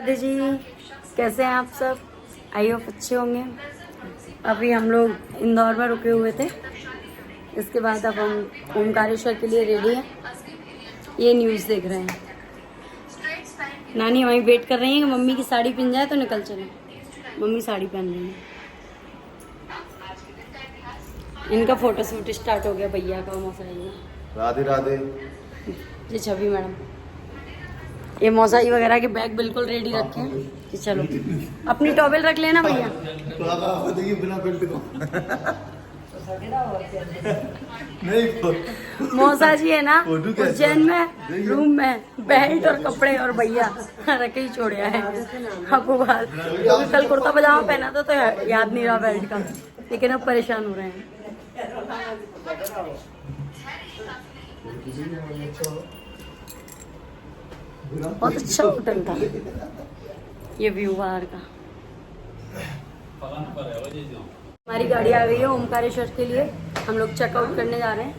राधे जी, कैसे हैं आप सब? आई होप अच्छे होंगे। अभी हम लोग इंदौर में रुके हुए थे, इसके बाद अब हम ओमकारेश्वर के लिए रेडी हैं। ये न्यूज़ देख रहे हैं। नानी वहीं वेट कर रही हैं कि मम्मी की साड़ी पहन जाए तो निकल चले। मम्मी साड़ी पहन रही है। इनका फोटो शूट स्टार्ट हो गया भैया का मौसाई में। राधे राधे जी छवि मैडम, ये मौसाई वगैरह के बैग बिल्कुल रेडी रखे हैं कि चलो अपनी टॉवेल रख लेना भैया। बिना बेल्ट को मौसा जी है ना उज्जैन में रूम में बेल्ट और कपड़े और भैया रखे ही छोड़िया है। आपको बात कल कुर्ता पजामा पहना था तो याद नहीं रहा बेल्ट का, लेकिन अब परेशान हो रहे हैं। बहुत अच्छा होटल था ये, व्यू बाहर का। हमारी गाड़ी आ गई है ओमकारेश्वर के लिए। हम लोग चेकआउट करने जा रहे हैं।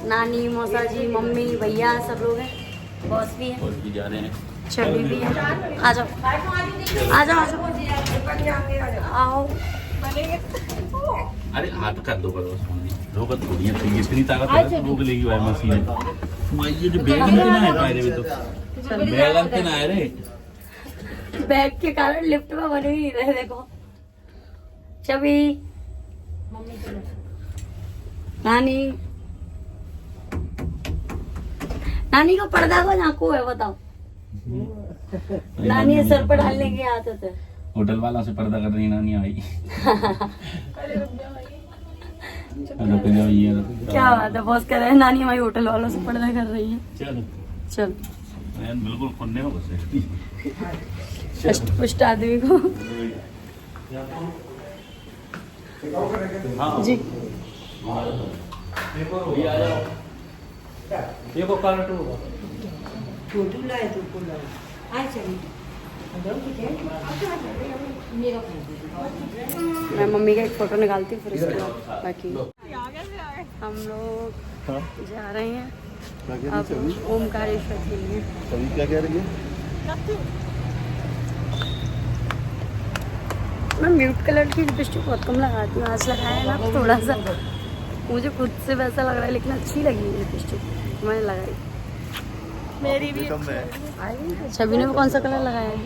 नानी, मौसा जी, मम्मी, भैया सब लोग हैं। बॉस भी है, जा रहे हैं, छवि भी है। आ जाओ आ जाओ आ जाओ, आओ। अरे हाथ कर दो करो रोक थोड़ी है, तो इतनी ताकत है रोक लेगी भाई मशीन। ये जो बैग अंते ना है पायरे में, तो बैग अंते ना है रे, बैग के कारण लिफ्ट में बने ही नहीं रहे। देखो छवि, नानी, नानी का पर्दा को झांकू है बताओ। नानी सर पर डालने की आदत है। होटल वाला से पर्दा कर रही नानी आई। क्या बात है, बॉस कह रहे हैं नानी हमारी होटल वालों से पर्दा कर रही है। चलो चल बिल्कुल खुन्ने हो पुष्ट आदमी को जी। मैं मम्मी का एक फोटो निकालती हूँ फिर उसके बाद बाकी। हम लोग जा रहे हैं अब ओमकारेश्वर के लिए। सभी क्या कह रही है? मैं म्यूट कलर की लिपस्टिक बहुत कम लगाती हूँ, आज लगाया है ना थोड़ा सा, मुझे खुद से वैसा लग रहा है, लेकिन अच्छी लगी लिपस्टिक मैंने लगाई। मेरी भी छवि ने कौन सा कलर लगाया है?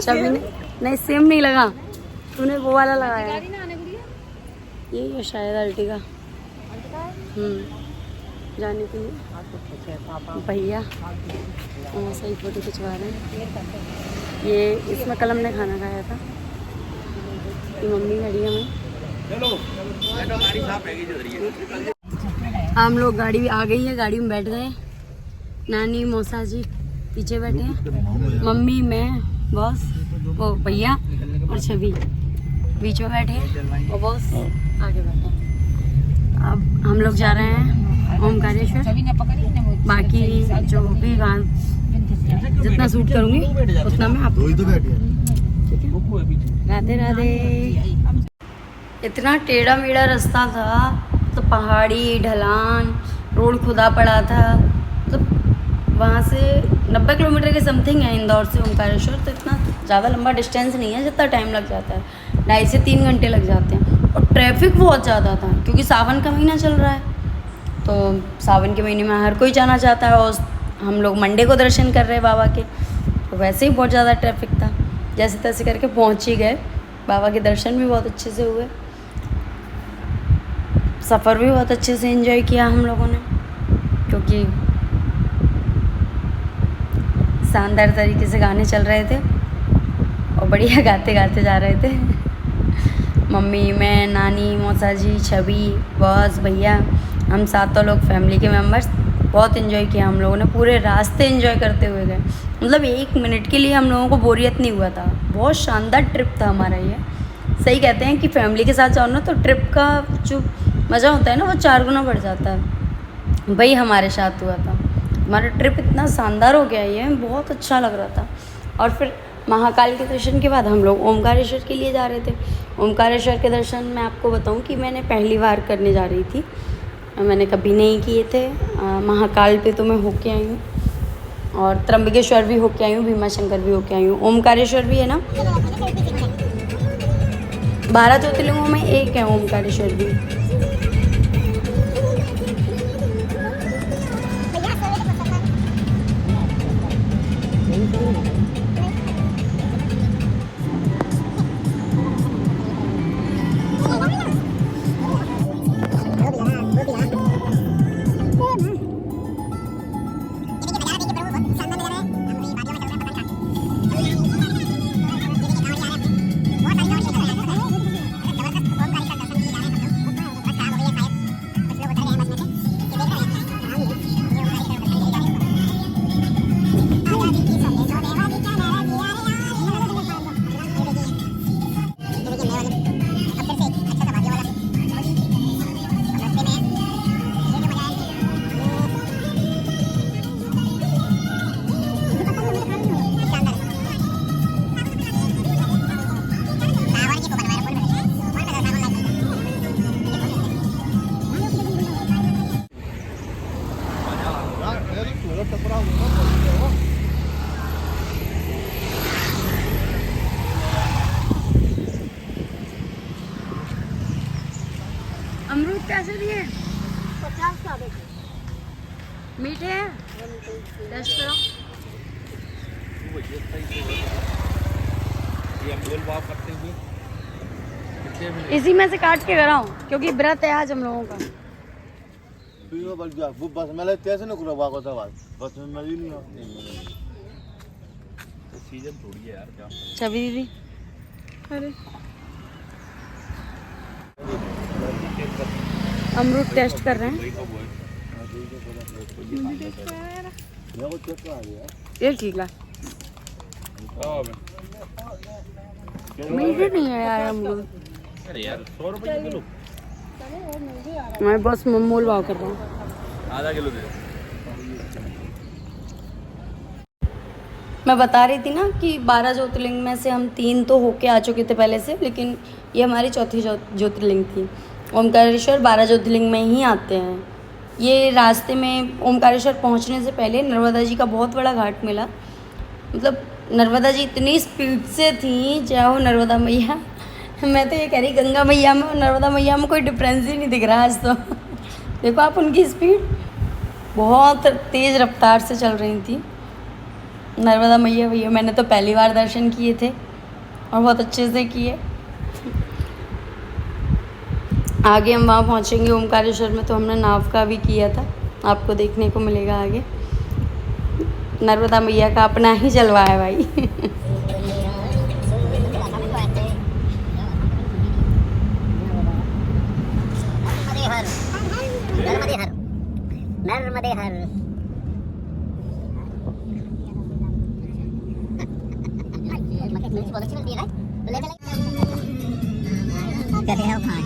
छवि ने नहीं, सेम नहीं लगा, तूने वो वाला लगाया है। ये शायद अर्टिगा जाने के लिए। भैया सही फोटो खिंचवा रहे हैं। ये इसमें कल हमने खाना खाया था। ये मम्मी खड़ी है हमें। हम लोग गाड़ी भी आ गई है, गाड़ी में बैठ गए। नानी, मौसा जी पीछे बैठे हैं, मम्मी, मैं, बॉस, वो भैया और छवि बीच में बैठे हैं और बॉस आगे बैठे हैं। अब हम लोग जा रहे हैं ओमकारेश्वर। बाकी जो भी गान जितना शूट करूँगी उतना मैं आपको। ठीक है, राधे राधे। इतना टेढ़ा मेढ़ा रास्ता था, तो पहाड़ी ढलान, रोड खुदा पड़ा था। मतलब वहाँ से 90 किलोमीटर के समथिंग है इंदौर से ओमकारेश्वर, तो इतना ज़्यादा लंबा डिस्टेंस नहीं है जितना टाइम लग जाता है। 2.5 से 3 घंटे लग जाते हैं। और ट्रैफिक बहुत ज़्यादा था क्योंकि सावन का महीना चल रहा है, तो सावन के महीने में हर कोई जाना चाहता है। और हम लोग मंडे को दर्शन कर रहे हैं बाबा के, तो वैसे ही बहुत ज़्यादा ट्रैफिक था। जैसे तैसे करके पहुँच ही गए। बाबा के दर्शन भी बहुत अच्छे से हुए, सफ़र भी बहुत अच्छे से एंजॉय किया हम लोगों ने, क्योंकि शानदार तरीके से गाने चल रहे थे और बढ़िया गाते गाते जा रहे थे। मम्मी, मैं, नानी, मौसा जी, छवि, बॉस, भैया, हम 7 लोग फैमिली के मेंबर्स बहुत एंजॉय किया हम लोगों ने। पूरे रास्ते एंजॉय करते हुए गए, मतलब 1 मिनट के लिए हम लोगों को बोरियत नहीं हुआ था। बहुत शानदार ट्रिप था हमारा ये। सही कहते हैं कि फैमिली के साथ जाओ ना तो ट्रिप का जो मज़ा होता है ना वो 4 गुना बढ़ जाता है। वही हमारे साथ हुआ था। हमारा ट्रिप इतना शानदार हो गया, ये बहुत अच्छा लग रहा था। और फिर महाकाल के दर्शन के बाद हम लोग ओमकारेश्वर के लिए जा रहे थे। ओमकारेश्वर के दर्शन मैं आपको बताऊं कि मैंने पहली बार करने जा रही थी, मैंने कभी नहीं किए थे। महाकाल पे तो मैं होके आई हूँ, और त्र्यंबकेश्वर भी होके आई हूँ, भीमा शंकर भी होके आई हूँ, ओमकारेश्वर भी है ना। 12 ज्योतिर्लिंगों में एक है ओमकारेश्वर भी। अमरूद कैसे दिए? 50 का देखो। मीठे हैं? टेस्ट करो। इसी में से काट के कराओ क्योंकि व्रत है आज हम लोगों का। बस मैं कैसे न करो बात बस में मजी नहीं सीजन थोड़ी है यार क्या। छवि दीदी अरे अमरूद टेस्ट कर रहे हैं। ये ठीक है, मीठे नहीं है यार अमरूद। अरे यार 100 रुपए किलो। मैं बस मोल भाव कर रहा हूँ। आधा किलो दे। मैं बता रही थी ना कि 12 ज्योतिर्लिंग में से हम 3 तो होके आ चुके थे पहले से, लेकिन ये हमारी चौथी ज्योतिर्लिंग थी। ओमकारेश्वर 12 ज्योतिर्लिंग में ही आते हैं। ये रास्ते में ओमकारेश्वर पहुंचने से पहले नर्मदा जी का बहुत बड़ा घाट मिला। मतलब नर्मदा जी इतनी स्पीड से थी, जय हो नर्मदा मैया। मैं तो ये कह रही गंगा मैया में और नर्मदा मैया में कोई डिफरेंस ही नहीं दिख रहा आज तो। देखो आप उनकी स्पीड बहुत तेज़ रफ्तार से चल रही थी। नर्मदा मैया भैया मैंने तो पहली बार दर्शन किए थे और बहुत अच्छे से किए। आगे हम वहाँ पहुँचेंगे ओमकारेश्वर में, तो हमने नाव का भी किया था, आपको देखने को मिलेगा आगे। नर्मदा मैया का अपना ही जलवा है भाई। नर्मदे हर मिर्च बहुत अच्छी लगती है तो ले चले कहते हैं खाएं।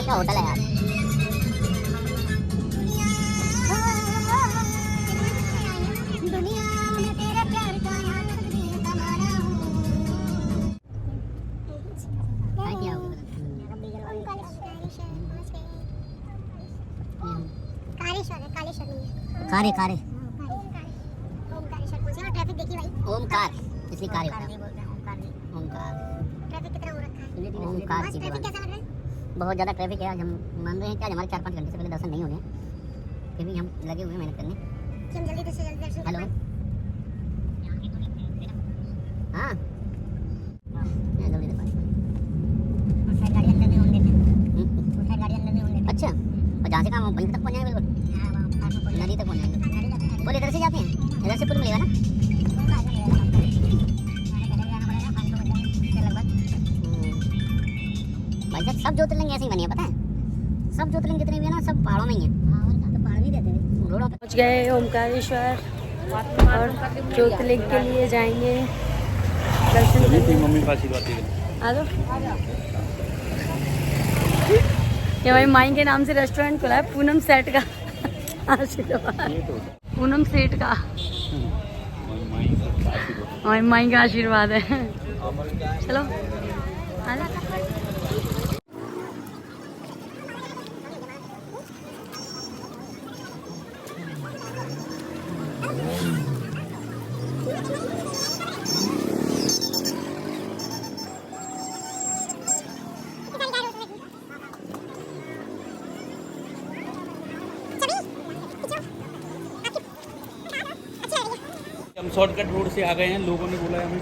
क्या होटल है यार? कारे कारे ट्रैफिक देखिए भाई, ओमकार इसलिए कारे होता है। ओमकार ट्रैफिक कितना हो रखा है। ओमकार आज की ट्रैफिक दीवार कैसा लग रहा है? बहुत ज़्यादा ट्रैफिक है। आज हम मान रहे हैं कि आज हमारे 4-5 घंटे से पहले दर्शन नहीं होने, फिर भी हम लगे हुए हैं मेहनत करने। कि हम जल्दी से जल्दी दर्शन कर हेलो पाएं। हाँ जल्दी से पास। और साइड गाड़ी अंदर में होंगे और साइड गाड़ी अंदर में होंगे। अच्छा, और जहाँ से काम हम वहीं तक पहुँच जाएंगे, बिल्कुल हां वहां नदी तक पहुँच जाएंगे। बोल इधर से जाते हैं, इधर से पुल मिलेगा ना? भाई साहब सब ज्योतिर्लिंग ऐसे ही बनी है, पता है? सब ज्योतिर्लिंग जितने भी है ना, सब पहाड़ों में ही है। तो पहाड़ भी देते हैं रोडों पे पहुँच गए ओमकारेश्वर और ज्योतिर्लिंग के लिए जाएंगे दर्शन करने। मम्मी का आशीर्वाद दे। आ जाओ। ये हमारी माई के नाम से रेस्टोरेंट खुला है, पूनम सेट का आशीर्वाद। पूनम सेठ का और माई का आशीर्वाद है। चलो आ जा। हम शॉर्टकट रोड से आ गए हैं, लोगों ने बोला है हमें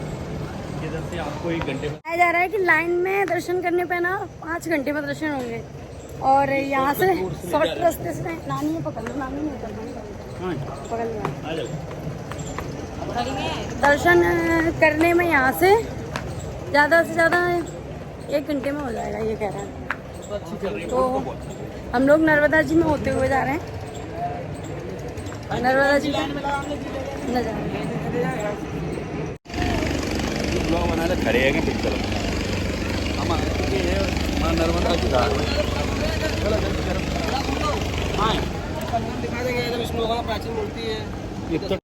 इधर से आपको 1 घंटे में। बताया जा रहा है कि लाइन में दर्शन करने पे ना 5 घंटे में दर्शन होंगे और यहाँ से शॉर्ट रास्ते से नानी है पकड़ लो, नानी नहीं हाँ पकड़ लिया। आ जाओ। दर्शन करने में यहाँ से ज़्यादा से ज़्यादा 1 घंटे में हो जाएगा ये कह रहे हैं। तो हम लोग नर्मदा जी में होते हुए जा रहे हैं, नर्मदा जी का नज़ारा। ब्लॉग बना रहे खड़े हैं कि पिक्चर हम ये है मां नर्मदा की धार में हाँ दिखा देंगे जब विष्णु भगवान प्राचीन मूर्ति है एक तो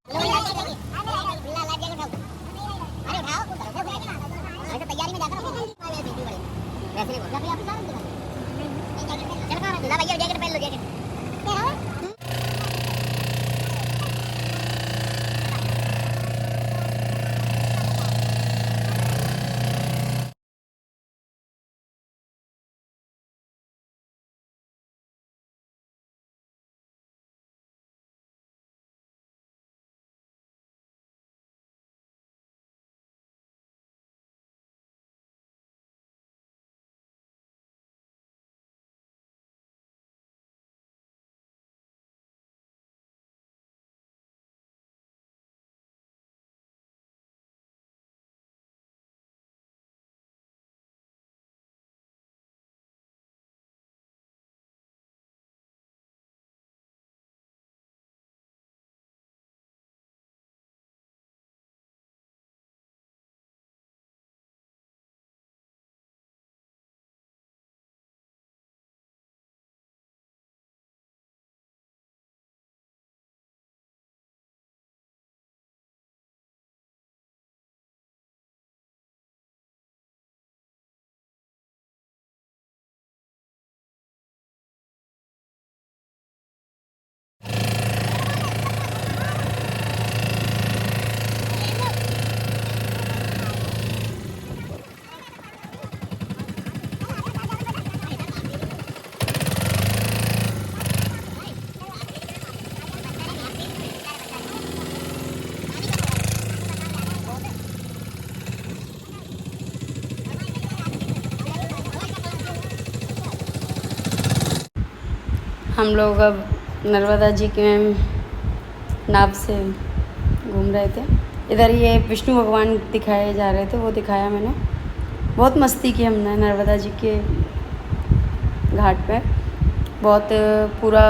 तैयारी में जाकर वैसे नहीं बोल भैया जैकेट पहन लो जैकेट। हम लोग अब नर्मदा जी के नाव से घूम रहे थे। इधर ये विष्णु भगवान दिखाए जा रहे थे, वो दिखाया मैंने। बहुत मस्ती की हमने नर्मदा जी के घाट पे। बहुत पूरा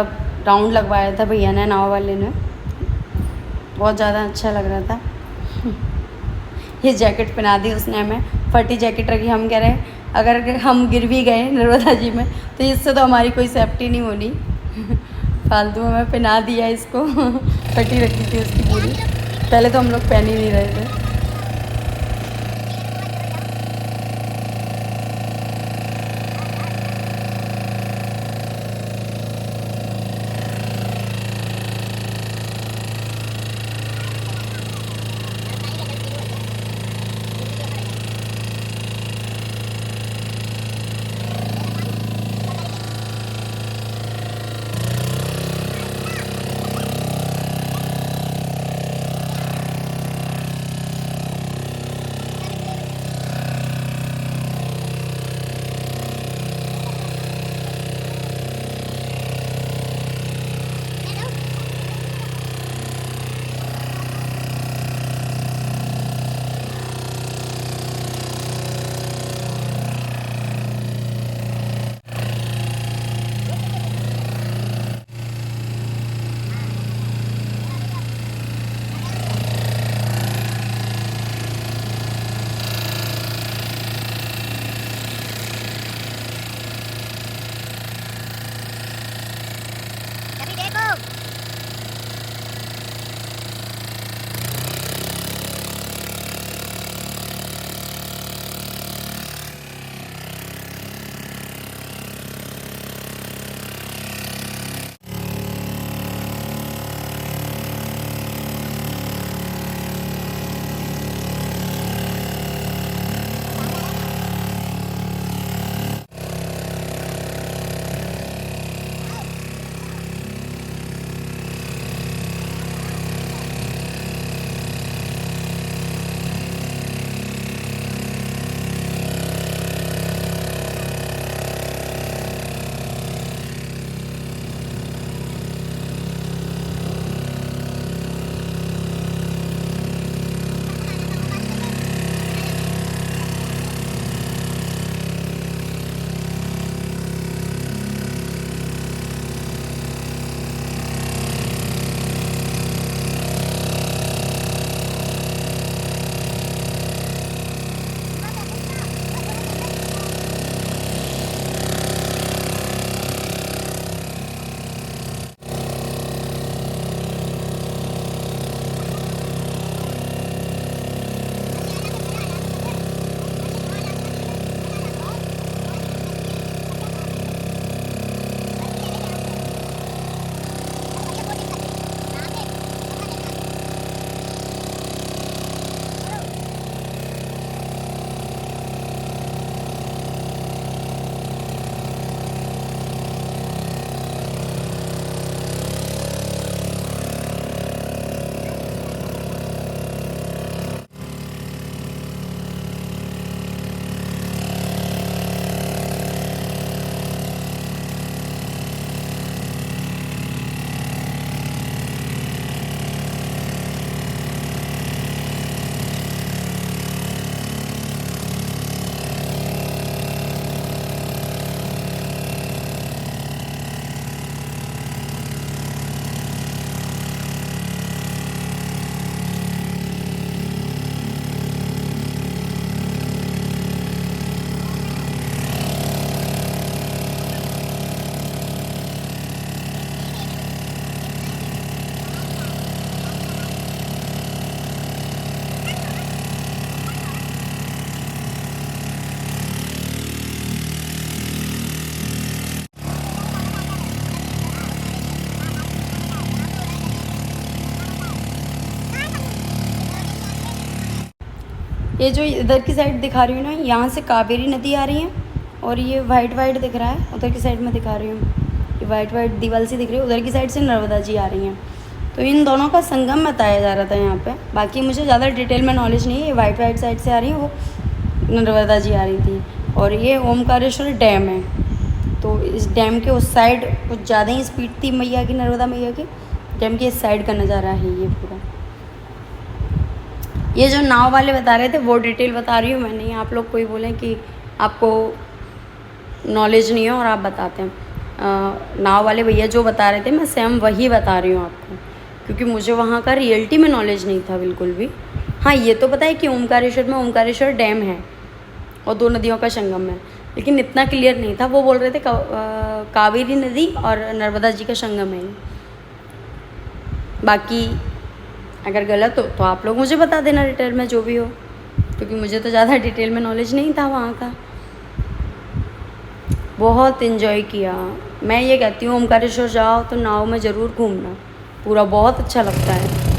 राउंड लगवाया था भैया ने, नाव वाले ने। बहुत ज़्यादा अच्छा लग रहा था। ये जैकेट पहना दी उसने हमें, फटी जैकेट रखी। हम कह रहे हैं अगर हम गिर भी गए नर्मदा जी में तो इससे तो हमारी कोई सेफ्टी नहीं होनी। फालतू में मैं पहना दिया इसको। फटी रखी थी उसकी पूरी। पहले तो हम लोग पहन ही नहीं रहे थे। ये जो इधर की साइड दिखा रही हूँ ना, यहाँ से कावेरी नदी आ रही है और ये वाइट वाइट दिख रहा है, उधर की साइड में दिखा रही हूँ, ये वाइट वाइट दीवार सी दिख रही है, उधर की साइड से नर्मदा जी आ रही हैं। तो इन दोनों का संगम बताया जा रहा था यहाँ पे। बाकी मुझे ज़्यादा डिटेल में नॉलेज नहीं है। ये वाइट वाइट साइड से आ रही है, वो नर्मदा जी आ रही थी। और ये ओमकारेश्वर डैम है, तो इस डैम के उस साइड कुछ ज़्यादा ही स्पीड थी मैया की, नर्मदा मैया की। डैम के इस साइड का नज़ारा है ये पूरा। ये जो नाव वाले बता रहे थे वो डिटेल बता रही हूँ मैं, नहीं आप लोग कोई बोलें कि आपको नॉलेज नहीं है और आप बताते हैं। नाव वाले भैया जो बता रहे थे मैं सेम वही बता रही हूँ आपको, क्योंकि मुझे वहाँ का रियलिटी में नॉलेज नहीं था बिल्कुल भी। हाँ ये तो पता है कि ओमकारेश्वर में ओमकारेश्वर डैम है और 2 नदियों का संगम है, लेकिन इतना क्लियर नहीं था। वो बोल रहे थे कावेरी नदी और नर्मदा जी का संगम है। बाकी अगर गलत हो तो आप लोग मुझे बता देना डिटेल में जो भी हो, क्योंकि मुझे तो ज़्यादा डिटेल में नॉलेज नहीं था वहाँ का। बहुत इन्जॉय किया। मैं ये कहती हूँ ओमकारेश्वर जाओ तो नाव में ज़रूर घूमना, पूरा बहुत अच्छा लगता है।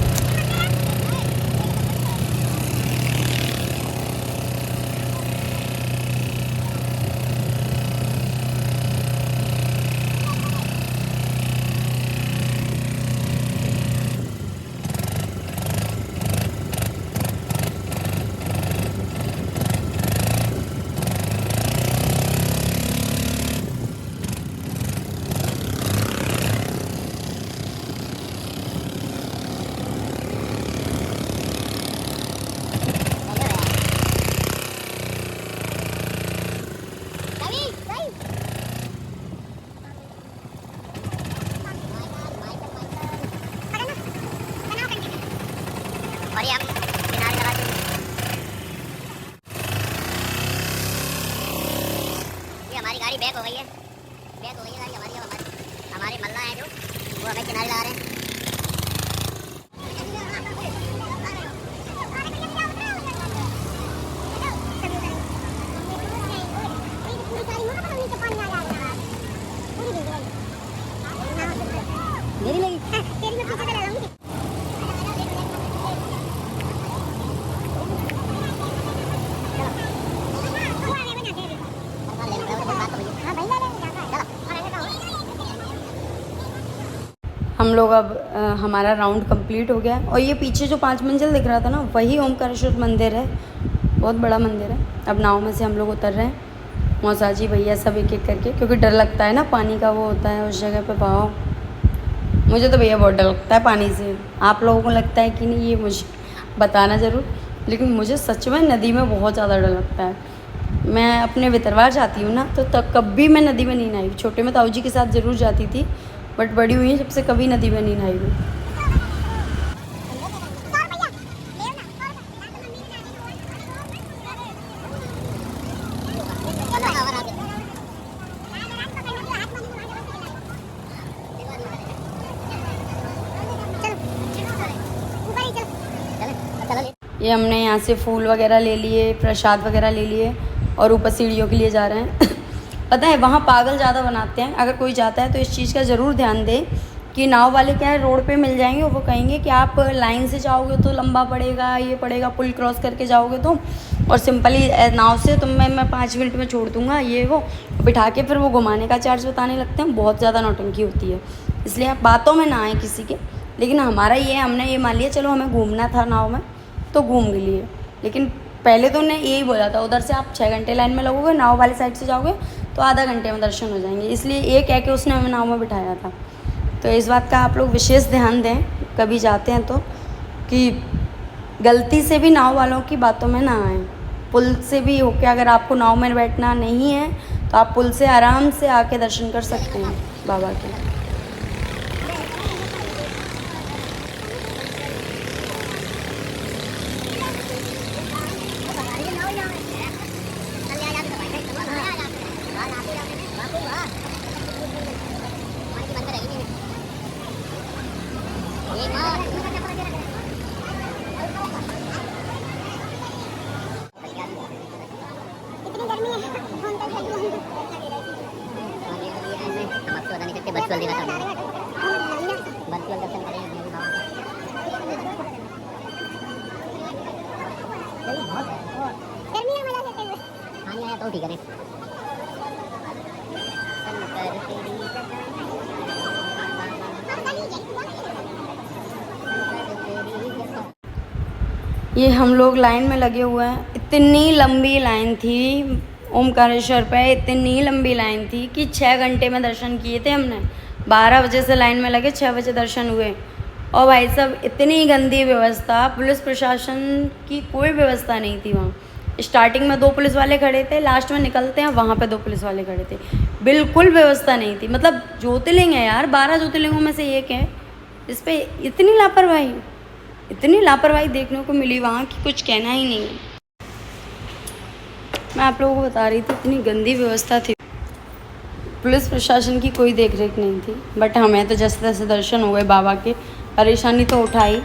और ये हम किनारे लगा देंगे। ये हमारी गाड़ी बैक हो गई है, बैक हो गई है गाड़ी हमारी। अब हमारे मल्ला हैं जो वो हमें किनारे लगा रहे हैं। मेरी लगी तेरी में पीछे कर रहा हूँ। हम लोग अब हमारा राउंड कंप्लीट हो गया और ये पीछे जो 5 मंजिल दिख रहा था ना, वही ओमकारेश्वर मंदिर है। बहुत बड़ा मंदिर है। अब नाव में से हम लोग उतर रहे हैं, मौसा जी भैया सब एक एक करके, क्योंकि डर लगता है ना पानी का, वो होता है उस जगह पे बहाव। मुझे तो भैया बहुत डर लगता है पानी से। आप लोगों को लगता है कि नहीं ये मुझे बताना ज़रूर, लेकिन मुझे सच में नदी में बहुत ज़्यादा डर लगता है। मैं अपने वितरवार जाती हूँ ना, तो तब कभी मैं नदी में नहीं नहाई। छोटे में ताऊ जी के साथ ज़रूर जाती थी, बट बड़ी हुई है जब से कभी नदी में नहीं नहाई हूँ। ये हमने यहाँ से फूल वगैरह ले लिए, प्रसाद वगैरह ले लिए और ऊपर सीढ़ियों के लिए जा रहे हैं। पता है वहाँ पागल ज़्यादा बनाते हैं। अगर कोई जाता है तो इस चीज़ का ज़रूर ध्यान दें कि नाव वाले क्या है, रोड पे मिल जाएंगे और वो कहेंगे कि आप लाइन से जाओगे तो लंबा पड़ेगा, ये पड़ेगा, पुल क्रॉस करके जाओगे तो, और सिंपली नाव से तो मैं 5 मिनट में छोड़ दूँगा, ये वो बिठा के फिर वो घुमाने का चार्ज बताने लगते हैं। बहुत ज़्यादा नौटंकी होती है, इसलिए आप बातों में ना आए किसी के। लेकिन हमारा ये हमने ये मान लिया चलो हमें घूमना था नाव में तो घूम लिए। लेकिन पहले तो उन्हें यही बोला था उधर से आप 6 घंटे लाइन में लगोगे, नाव वाली साइड से जाओगे तो आधा घंटे में दर्शन हो जाएंगे, इसलिए ये कह के उसने हमें नाव में बिठाया था। तो इस बात का आप लोग विशेष ध्यान दें कभी जाते हैं तो, कि गलती से भी नाव वालों की बातों में ना आए। पुल से भी होके अगर आपको नाव में बैठना नहीं है तो आप पुल से आराम से आके दर्शन कर सकते हैं बाबा के। गर्मी में मजा लेते हुए पानी आया तो ठीक है ये हम लोग लाइन में लगे हुए हैं। इतनी लंबी लाइन थी ओमकारेश्वर पे, इतनी लंबी लाइन थी कि 6 घंटे में दर्शन किए थे हमने। 12 बजे से लाइन में लगे, 6 बजे दर्शन हुए। और भाई साहब इतनी गंदी व्यवस्था, पुलिस प्रशासन की कोई व्यवस्था नहीं थी वहाँ। स्टार्टिंग में 2 पुलिस वाले खड़े थे, लास्ट में निकलते हैं वहाँ पे 2 पुलिस वाले खड़े थे। बिल्कुल व्यवस्था नहीं थी। मतलब ज्योतिर्लिंग है यार, 12 ज्योतिर्लिंगों में से एक है, इस पर इतनी लापरवाही देखने को मिली वहाँ की कुछ कहना ही नहीं। मैं आप लोगों को बता रही थी, इतनी गंदी व्यवस्था थी। पुलिस प्रशासन की कोई देख रेख नहीं थी। बट हमें तो जैसे तैसे दर्शन हो गए बाबा के। परेशानी तो उठाई,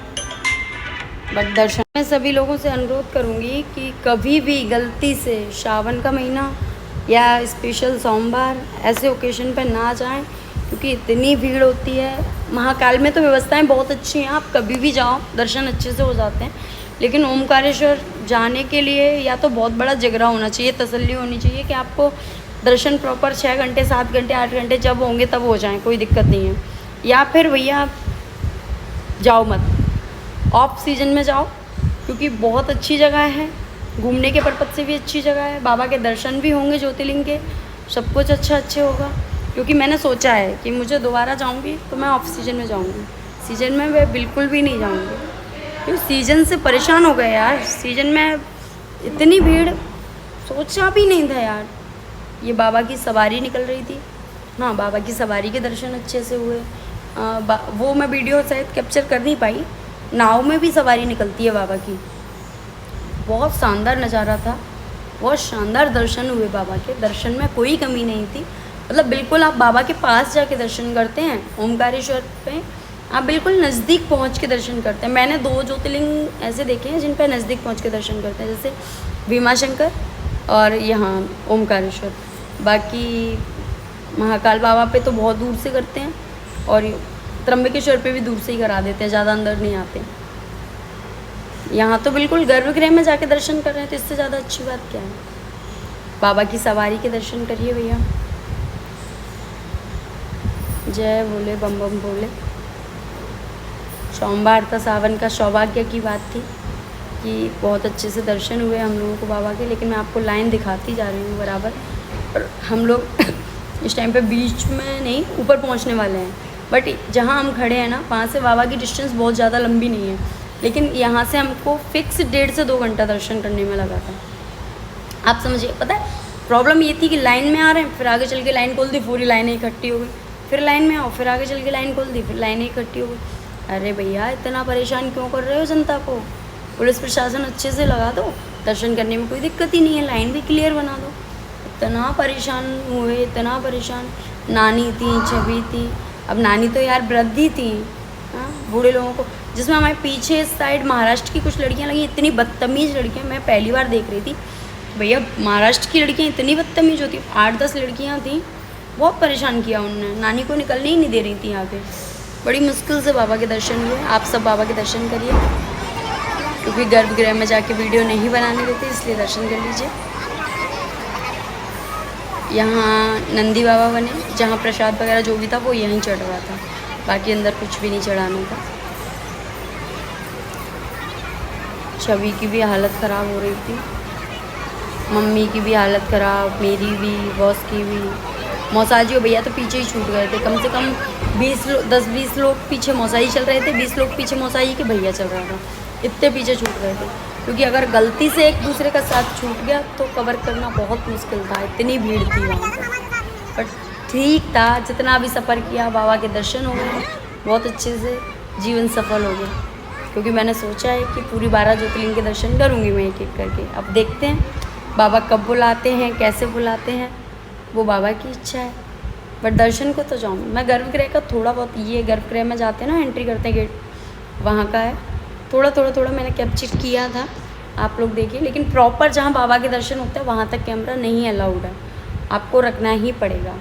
बट दर्शन। मैं सभी लोगों से अनुरोध करूँगी कि कभी भी गलती से सावन का महीना या स्पेशल सोमवार ऐसे ओकेशन पर ना जाएं, क्योंकि इतनी भीड़ होती है। महाकाल में तो व्यवस्थाएं बहुत अच्छी हैं, आप कभी भी जाओ दर्शन अच्छे से हो जाते हैं। लेकिन ओमकारेश्वर जाने के लिए या तो बहुत बड़ा जिगरा होना चाहिए, तसल्ली होनी चाहिए कि आपको दर्शन प्रॉपर 6 घंटे 7 घंटे 8 घंटे जब होंगे तब हो जाएं, कोई दिक्कत नहीं है। या फिर भैया जाओ मत, ऑफ सीजन में जाओ, क्योंकि बहुत अच्छी जगह है, घूमने के पर्पज़ से भी अच्छी जगह है, बाबा के दर्शन भी होंगे ज्योतिर्लिंग के, सब कुछ अच्छे होगा। क्योंकि मैंने सोचा है कि मुझे दोबारा जाऊंगी तो मैं ऑफ सीजन में जाऊंगी, सीजन में मैं बिल्कुल भी नहीं जाऊंगी, क्योंकि सीजन से परेशान हो गए यार। सीजन में इतनी भीड़ सोचा भी नहीं था यार। ये बाबा की सवारी निकल रही थी, हाँ बाबा की सवारी के दर्शन अच्छे से हुए। वो मैं वीडियो शायद कैप्चर कर नहीं पाई। नाव में भी सवारी निकलती है बाबा की, बहुत शानदार नज़ारा था, बहुत शानदार दर्शन हुए बाबा के। दर्शन में कोई कमी नहीं थी, मतलब बिल्कुल आप बाबा के पास जाके दर्शन करते हैं। ओमकारेश्वर पे आप बिल्कुल नज़दीक पहुंच के दर्शन करते हैं। मैंने 2 ज्योतिर्लिंग ऐसे देखे हैं जिन पे नज़दीक पहुंच के दर्शन करते हैं, जैसे भीमाशंकर और यहाँ ओमकारेश्वर। बाकी महाकाल बाबा पे तो बहुत दूर से करते हैं, और त्र्यंबकेश्वर पे भी दूर से ही करा देते हैं, ज़्यादा अंदर नहीं आते। यहाँ तो बिल्कुल गर्भगृह में जाके दर्शन कर रहे हैं, तो इससे ज़्यादा अच्छी बात क्या है। बाबा की सवारी के दर्शन करिए भैया। जय भोले बम बम भोले। सोमवार था, सावन का सौभाग्य की बात थी कि बहुत अच्छे से दर्शन हुए हम लोगों को बाबा के। लेकिन मैं आपको लाइन दिखाती जा रही हूँ बराबर, और हम लोग इस टाइम पे बीच में नहीं, ऊपर पहुँचने वाले हैं। बट जहाँ हम खड़े हैं ना, वहाँ से बाबा की डिस्टेंस बहुत ज़्यादा लंबी नहीं है, लेकिन यहाँ से हमको फिक्स 1.5 से 2 घंटा दर्शन करने में लगा था। आप समझिए, पता है प्रॉब्लम ये थी कि लाइन में आ रहे हैं, फिर आगे चल के लाइन खोल दी, पूरी लाइनें इकट्ठी हो गई, फिर लाइन में आओ, फिर आगे चल के लाइन खोल दी, फिर लाइनें इकट्ठी हो गई। अरे भैया इतना परेशान क्यों कर रहे हो जनता को? पुलिस प्रशासन अच्छे से लगा दो, दर्शन करने में कोई दिक्कत ही नहीं है, लाइन भी क्लियर बना दो। इतना परेशान हुए, इतना परेशान। नानी थी, छवि थी, अब नानी तो यार वृद्धि थी, हाँ बूढ़े लोगों को, जिसमें हमारे पीछे साइड महाराष्ट्र की कुछ लड़कियां लगी, इतनी बदतमीज़ लड़कियां मैं पहली बार देख रही थी। भैया महाराष्ट्र की लड़कियां इतनी बदतमीज़ होती, 8-10 लड़कियां थी, बहुत परेशान किया उन्होंने। नानी को निकलने ही नहीं दे रही थी आगे। बड़ी मुश्किल से बाबा के दर्शन हुए। आप सब बाबा के दर्शन करिए, क्योंकि गर्भगृह में जाके वीडियो नहीं बनाने देते, इसलिए दर्शन कर लीजिए। यहाँ नंदी बाबा बने, जहाँ प्रसाद वगैरह जो भी था वो यहीं चढ़ रहा था, बाकी अंदर कुछ भी नहीं चढ़ाना था। छवि की भी हालत ख़राब हो रही थी, मम्मी की भी हालत ख़राब, मेरी भी, बॉस की भी। मौसाजी और भैया तो पीछे ही छूट गए थे, कम से कम 10-20 लोग पीछे मौसाई चल रहे थे, 20 लोग पीछे मौसाई के भैया चल रहा था, इतने पीछे छूट गए थे। क्योंकि अगर गलती से एक दूसरे का साथ छूट गया तो कवर करना बहुत मुश्किल था, इतनी भीड़ थी वहाँ पर। बट ठीक था, जितना भी सफ़र किया बाबा के दर्शन हो गए, बहुत अच्छे से जीवन सफल हो गया। क्योंकि मैंने सोचा है कि पूरी 12 ज्योतिर्लिंग के दर्शन करूँगी मैं एक एक करके। अब देखते हैं बाबा कब बुलाते हैं, कैसे बुलाते हैं, वो बाबा की इच्छा है। बट दर्शन को तो जाऊँ मैं। गर्भगृह का थोड़ा बहुत, ये गर्भगृह में जाते हैं ना, एंट्री करते हैं गेट, वहाँ का है, थोड़ा मैंने कैप्चर किया था, आप लोग देखिए। लेकिन प्रॉपर जहाँ बाबा के दर्शन होते हैं वहाँ तक कैमरा नहीं अलाउड है, आपको रखना ही पड़ेगा,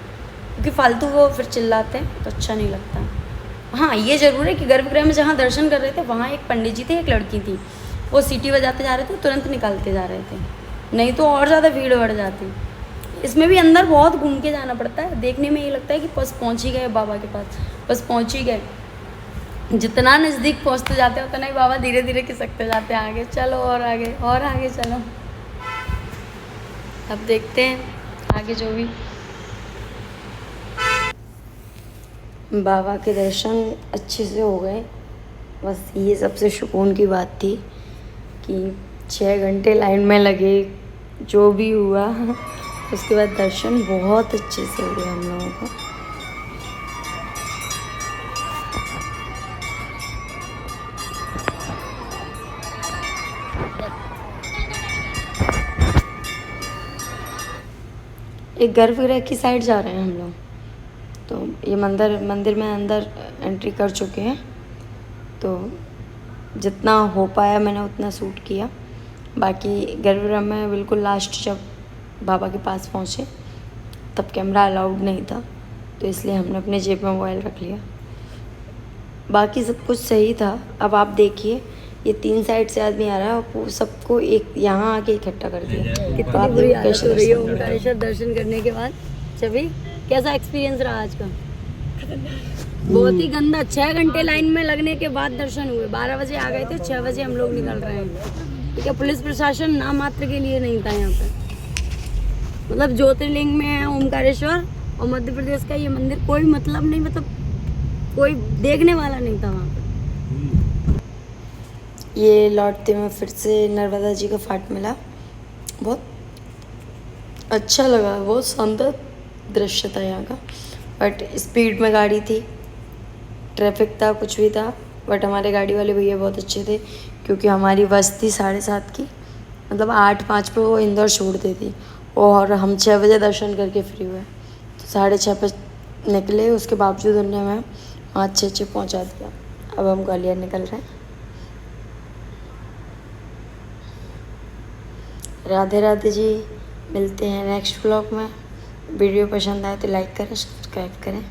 क्योंकि फालतू वो फिर चिल्लाते हैं तो अच्छा नहीं लगता। हाँ ये ज़रूर है कि गर्भगृह में जहाँ दर्शन कर रहे थे वहाँ एक पंडित जी थे, एक लड़की थी, वो सीटी बजाते जा रहे थे, तुरंत निकालते जा रहे थे, नहीं तो और ज़्यादा भीड़ बढ़ जाती। इसमें भी अंदर बहुत घूम के जाना पड़ता है। देखने में ये लगता है कि बस पहुँच ही गए बाबा के पास, बस पहुँच ही गए। जितना नज़दीक पहुँचते जाते उतना ही बाबा धीरे धीरे खिसकते जाते हैं आगे, चलो और आगे और आगे चलो। अब देखते हैं आगे जो भी। बाबा के दर्शन अच्छे से हो गए, बस ये सबसे सुकून की बात थी कि 6 घंटे लाइन में लगे, जो भी हुआ उसके बाद दर्शन बहुत अच्छे से हुए हम लोगों को। एक गर्भगृह की साइड जा रहे हैं हम लोग, तो ये मंदिर में अंदर एंट्री कर चुके हैं, तो जितना हो पाया मैंने उतना शूट किया। बाकी गर्भगृह में बिल्कुल लास्ट जब बाबा के पास पहुँचे तब कैमरा अलाउड नहीं था, तो इसलिए हमने अपने जेब में मोबाइल रख लिया। बाकी सब कुछ सही था। अब आप देखिए, ये 3 साइड से आदमी आ रहा है और सबको एक यहाँ आके इकट्ठा कर दिया। कितनी बुरी हालत हो रही है ओमकारेश्वर दर्शन करने के बाद। छवि, कैसा एक्सपीरियंस रहा आज का? बहुत ही गंदा। 6 घंटे लाइन में लगने के बाद दर्शन हुए। 12 बजे आ गए थे, 6 बजे हम लोग निकल रहे हैं। ठीक है, पुलिस प्रशासन नाम मात्र के लिए नहीं था यहाँ पे। मतलब ज्योतिर्लिंग में है ओमकारेश्वर और मध्य प्रदेश का ये मंदिर, कोई मतलब नहीं, मतलब कोई देखने वाला नहीं था वहाँ पे। ये लौटते में फिर से नर्मदा जी का फाट मिला, बहुत अच्छा लगा, बहुत शानदार दृश्य था यहाँ का। बट स्पीड में गाड़ी थी, ट्रैफिक था, कुछ भी था, बट हमारे गाड़ी वाले भैया बहुत अच्छे थे, क्योंकि हमारी बस थी 7:30 की, मतलब 8:05 पे वो इंदौर छोड़ती थी और हम 6 बजे दर्शन करके फ्री हुए, तो 6:30 पे निकले। उसके बावजूद उन्होंने हमें 5:06 पहुँचा दिया। अब हम ग्वालियर निकल रहे हैं। राधे राधे जी, मिलते हैं नेक्स्ट व्लॉग में। वीडियो पसंद आए तो लाइक करें, सब्सक्राइब करें।